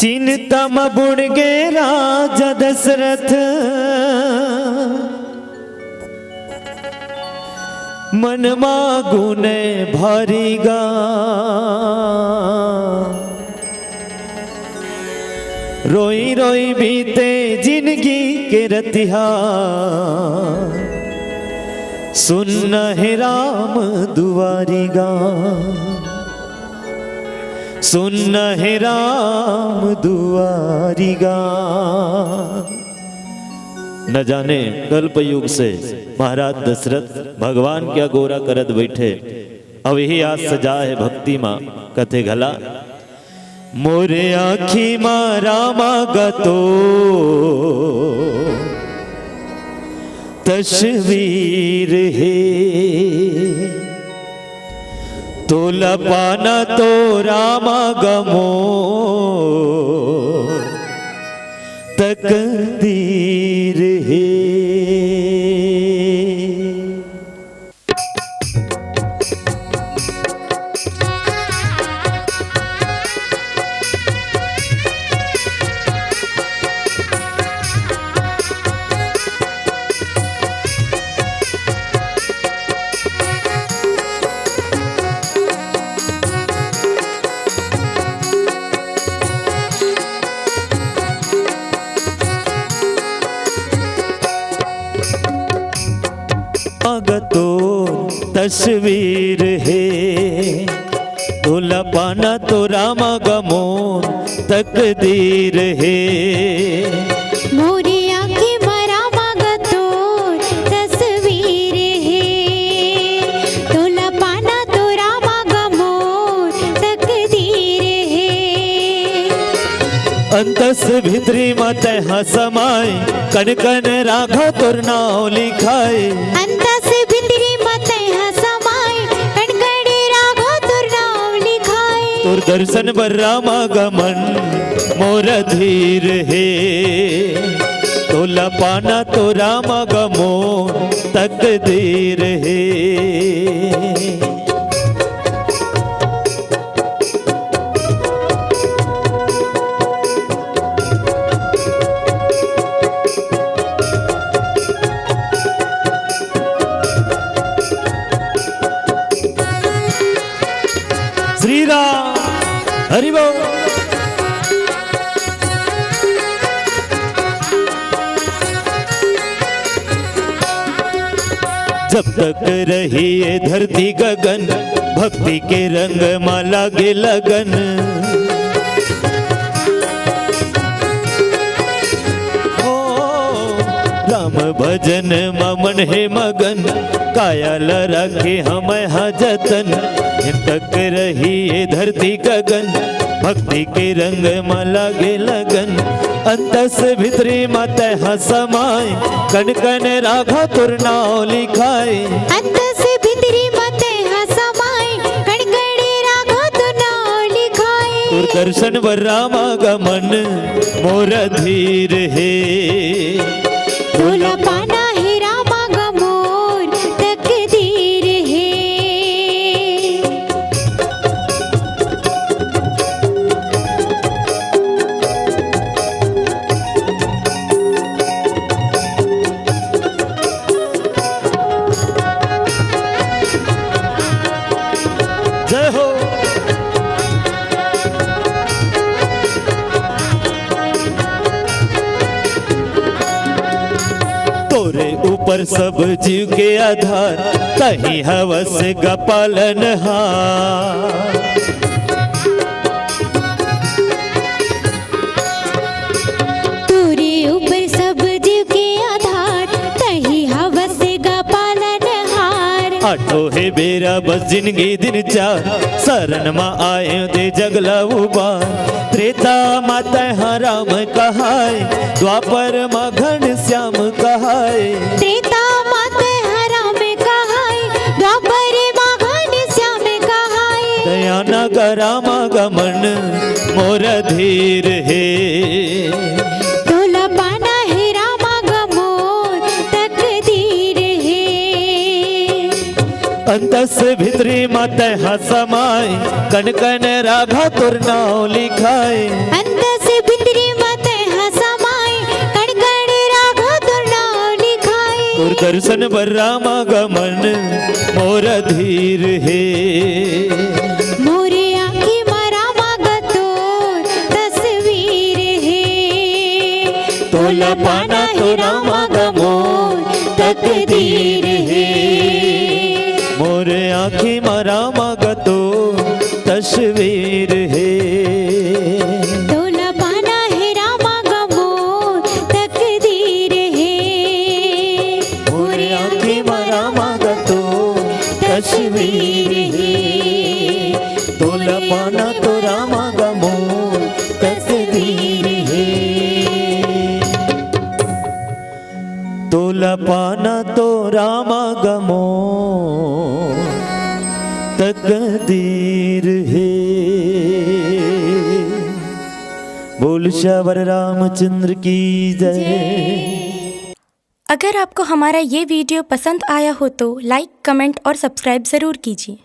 चिंता में बुड़ गए राजा दशरथ, मन गुने भरीगा। रोई रोई बीते जिंदगी के रतिहा, सुन है राम दुआरीगा, सुन है राम दुआरीगा। न जाने कल्प युग से महाराज दशरथ भगवान क्या गोरा करत बैठे। अब यही आज सजा है भक्ति माँ कथे घला। मोरे आखी माँ रामा गतो तस्वीर है, तोला पाना तो रामा गमो तकदीर है। तो तस्वीर है, तोला पाना तो रामा गमो तकदीर है। मोरी आँखें मरामा गतो तस्वीर है, तोला पाना तो रामा गमो तकदीर है। अंतस भितरी मत हसमाय, कन कन राघव तुर नाव लिखाए। अंतस भितरी मत हसमाय, कन कन राघव तुर नाव लिखाए। तुर दर्शन बर रामा गमन मोर धीर है, तोला पाना तो रामा गमो तकदीर है। श्री राम हरि बोल। जब तक रही ये धरती गगन, भक्ति के रंग माला गे लगन। ओ राम भजन ममन है मगन, कायल रखे हमें हजतन। तक रही ये धरती गगन, भक्ति के रंग माला गे लगन। अंतस भितरी मत हसमाय, कन कन राघव तुर नाव लिखाए। अंतस भितरी मत हसमाय, कन कन राघव तुर नाव लिखाए। तुर दर्शन बर रामा गमन मोर धीर है, तोला पाना है रामा गमोर तकदीर है। जय हो। तोरे ऊपर सब जीव के आधार, कहीं हवस का पालनहार। तोरे ऊपर सब जीव के आधार, कहीं हवस का पालनहार। आठो है बेरा बस जिंदगी दिन चार, शरण मा आए दे जगला उबार। त्रेता माता राम कहाय, द्वापर मा घन श्याम कहाय। त्रेता माते राम कहाय, द्वापर मा घन श्याम कहाय। दया न रामा गमन मोर धीर है, तोला पाना है रामा गमोर तकदीर है। अंतस भितरी मत समाय कन कन राघा तुर नाव लिखाए अंत से भितरी मत हसमाय कण कण राघो तुर नाम लिखाए तुर दर्शन बर रामागमन मोर धीर हे मोरे आँखी मारा मागतो तस्वीर है तोला पाना तो रामागमो तकदीर हे मोरे आँखी मारा मागतो तस्वीर है तोला पाना है रामा गमो तकदीर है मोरे आँखी मारा मागतो तस्वीर है तोला पाना तो रामागमो तकदीर है तोला पाना तो रामागमो तकदीर है। बोल श्यावर रामचंद्र की जय। अगर आपको हमारा ये वीडियो पसंद आया हो तो लाइक, कमेंट और सब्सक्राइब ज़रूर कीजिए।